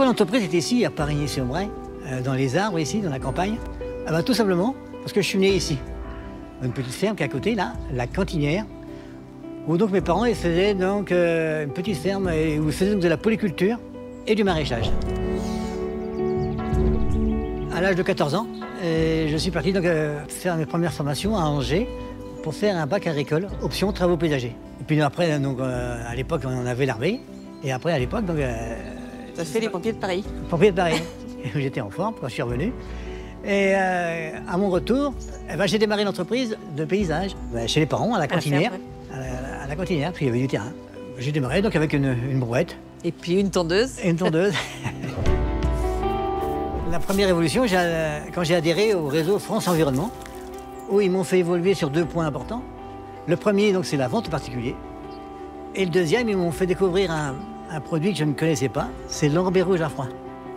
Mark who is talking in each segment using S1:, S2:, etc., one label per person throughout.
S1: Pourquoi l'entreprise est ici, à Parigny-sur-Bray, dans les arbres, ici, dans la campagne? Tout simplement parce que je suis né ici. Une petite ferme qui est à côté, là, la Cantinière, où donc mes parents ils faisaient donc, une petite ferme où ils faisaient donc de la polyculture et du maraîchage. À l'âge de 14 ans, je suis parti donc, faire mes premières formations à Angers pour faire un bac agricole, option travaux paysagers. Et puis après, donc, à l'époque, on avait l'armée. Et après, à l'époque, donc...
S2: Tu as fait les pompiers de Paris.
S1: Pompiers de Paris. J'étais en forme quand je suis revenu. Et à mon retour, j'ai démarré l'entreprise de paysage chez les parents, à la Cantinière. À la Cantinière, parce qu'il y avait du terrain. J'ai démarré donc avec une brouette.
S2: Et puis une tondeuse.
S1: Et une tondeuse. La première évolution, quand j'ai adhéré au réseau France Environnement, où ils m'ont fait évoluer sur 2 points importants. Le premier, donc, c'est la vente aux particuliers. Et le deuxième, ils m'ont fait découvrir un produit que je ne connaissais pas, c'est l'enrobé rouge à froid.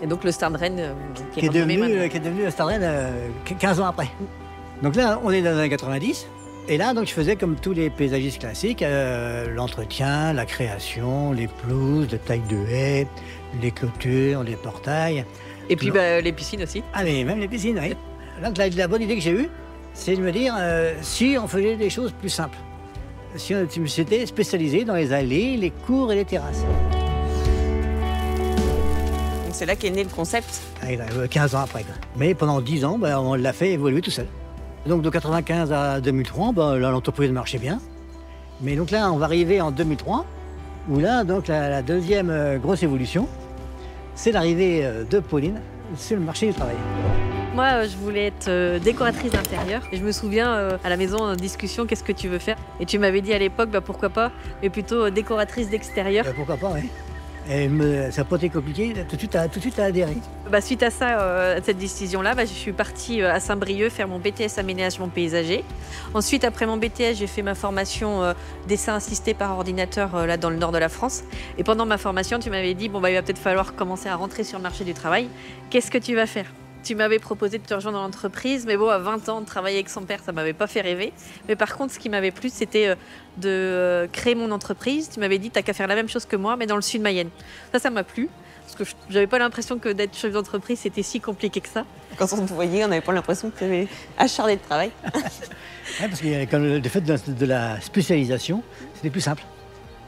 S2: Et donc le Stardren
S1: qui est devenu le Stardren 15 ans après. Donc là, on est dans les années 90. Et là, donc, je faisais comme tous les paysagistes classiques, l'entretien, la création, les pelouses, de taille de haies, les clôtures, les portails.
S2: Et puis les piscines aussi.
S1: Ah, mais même les piscines, oui. Donc la bonne idée que j'ai eue, c'est de me dire, si on faisait des choses plus simples, si on s'était spécialisé dans les allées, les cours et les terrasses.
S2: Donc c'est là qu'est né le concept.
S1: 15 ans après. Quoi. Mais pendant 10 ans, on l'a fait évoluer tout seul. Donc de 95 à 2003, là, l'entreprise marchait bien. Mais donc là, on va arriver en 2003, où là, donc, la deuxième grosse évolution, c'est l'arrivée de Pauline sur le marché du travail.
S2: Moi, je voulais être décoratrice d'intérieur. Et je me souviens, à la maison, en discussion, qu'est-ce que tu veux faire? Et tu m'avais dit à l'époque, pourquoi pas, mais plutôt décoratrice d'extérieur.
S1: Pourquoi pas, oui. Et ça n'a pas été compliqué, tout de suite à adhérer.
S2: Suite à ça, à cette décision-là, je suis partie à Saint-Brieuc faire mon BTS aménagement paysager. Ensuite, après mon BTS, j'ai fait ma formation dessin assisté par ordinateur là dans le nord de la France. Et pendant ma formation, tu m'avais dit, il va peut-être falloir commencer à rentrer sur le marché du travail. Qu'est-ce que tu vas faire? Tu m'avais proposé de te rejoindre dans l'entreprise, mais à 20 ans, de travailler avec son père, ça ne m'avait pas fait rêver. Mais par contre, ce qui m'avait plu, c'était de créer mon entreprise. Tu m'avais dit, tu n'as qu'à faire la même chose que moi, mais dans le sud Mayenne. Ça m'a plu, parce que je n'avais pas l'impression que d'être chef d'entreprise, c'était si compliqué que ça.
S3: Quand on te voyait, on n'avait pas l'impression que tu avais acharné de travail.
S1: Ouais, parce que le fait de la spécialisation, c'était plus simple.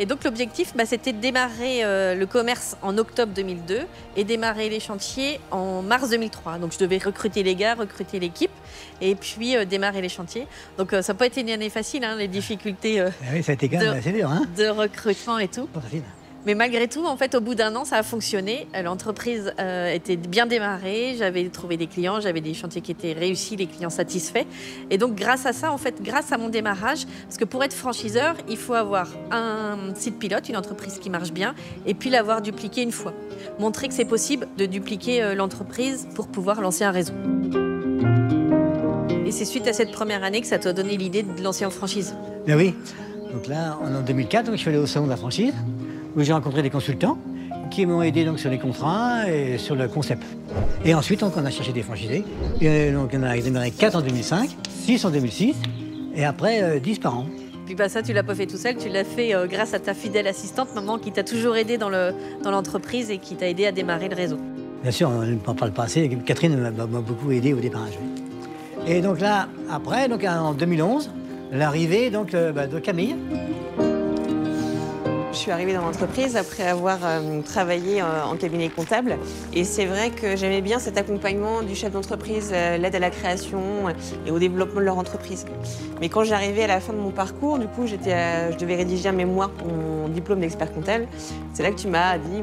S2: Et donc l'objectif, c'était de démarrer le commerce en octobre 2002 et démarrer les chantiers en mars 2003. Donc je devais recruter les gars, recruter l'équipe et puis démarrer les chantiers. Donc ça n'a pas été une année facile, les difficultés
S1: oui, ça a été quand même assez dur,
S2: de recrutement et tout.
S1: Pas facile.
S2: Mais malgré tout, en fait, au bout d'1 an, ça a fonctionné. L'entreprise était bien démarrée. J'avais trouvé des clients, j'avais des chantiers qui étaient réussis, les clients satisfaits. Et donc, grâce à ça, en fait, grâce à mon démarrage, parce que pour être franchiseur, il faut avoir un site pilote, une entreprise qui marche bien, et puis l'avoir dupliqué une fois. Montrer que c'est possible de dupliquer l'entreprise pour pouvoir lancer un réseau. Et c'est suite à cette première année que ça t'a donné l'idée de lancer en franchise.
S1: Ben oui. Donc là, en 2004, donc, je suis allé au salon de la franchise, où j'ai rencontré des consultants qui m'ont aidé donc, sur les contrats et sur le concept. Et ensuite, donc, on a cherché des franchisés. Et donc, on a démarré 4 en 2005, 6 en 2006, et après 10 par an.
S2: Puis ça, tu l'as pas fait tout seul, tu l'as fait grâce à ta fidèle assistante, maman, qui t'a toujours aidé dans l'entreprise et qui t'a aidé à démarrer le réseau.
S1: Bien sûr, on n'en parle pas assez. Catherine m'a beaucoup aidé au démarrage. Et donc là, après, donc, en 2011, l'arrivée donc, de Camille.
S3: Je suis arrivée dans l'entreprise après avoir travaillé en cabinet comptable. Et c'est vrai que j'aimais bien cet accompagnement du chef d'entreprise, l'aide à la création et au développement de leur entreprise. Mais quand j'arrivais à la fin de mon parcours, du coup, je devais rédiger un mémoire pour mon diplôme d'expert comptable. C'est là que tu m'as dit,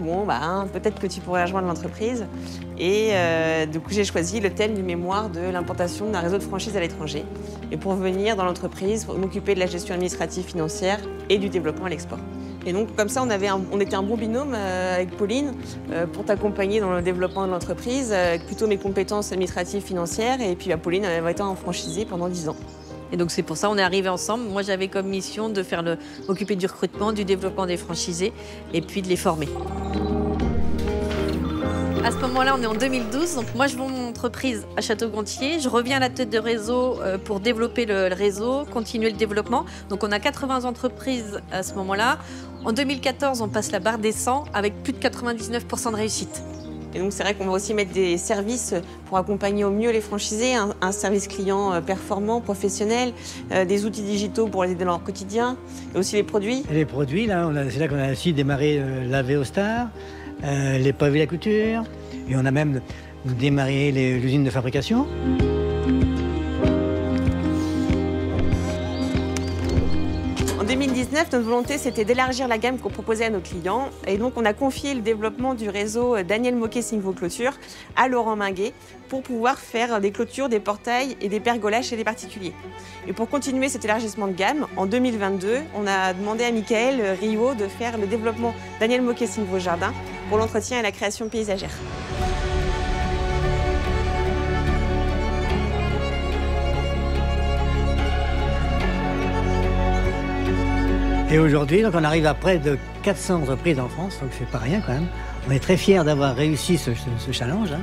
S3: peut-être que tu pourrais rejoindre l'entreprise. Et du coup, j'ai choisi le thème du mémoire de l'implantation d'un réseau de franchise à l'étranger. Et pour venir dans l'entreprise, pour m'occuper de la gestion administrative financière et du développement à l'export. Et donc, comme ça, on était un bon binôme avec Pauline pour t'accompagner dans le développement de l'entreprise, avec plutôt mes compétences administratives, financières. Et puis, Pauline avait été en franchisé pendant 10 ans.
S2: Et donc, c'est pour ça qu'on est arrivés ensemble. Moi, j'avais comme mission de m'occuper du recrutement, du développement des franchisés et puis de les former. À ce moment-là, on est en 2012. Donc, moi, je vends mon entreprise à Château-Gontier. Je reviens à la tête de réseau pour développer le réseau, continuer le développement. Donc, on a 80 entreprises à ce moment-là. En 2014, on passe la barre des 100 avec plus de 99% de réussite.
S3: Et donc c'est vrai qu'on va aussi mettre des services pour accompagner au mieux les franchisés, un service client performant, professionnel, des outils digitaux pour les aider dans leur quotidien, et aussi les produits.
S1: Et les produits, là, c'est là qu'on a aussi démarré la Véostar, les pavés la couture, et on a même démarré l'usine de fabrication.
S3: En 2019, notre volonté, c'était d'élargir la gamme qu'on proposait à nos clients. Et donc, on a confié le développement du réseau Daniel Moquet Sigvo Clôture à Laurent Minguet pour pouvoir faire des clôtures, des portails et des pergolas chez les particuliers. Et pour continuer cet élargissement de gamme, en 2022, on a demandé à Michael Rio de faire le développement Daniel Moquet Sigvo Jardin pour l'entretien et la création paysagère.
S1: Et aujourd'hui, donc, on arrive à près de 400 entreprises en France, donc c'est pas rien quand même. On est très fiers d'avoir réussi ce challenge, hein.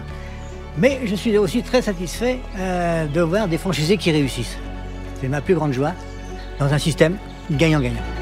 S1: Mais je suis aussi très satisfait de voir des franchisés qui réussissent. C'est ma plus grande joie dans un système gagnant-gagnant.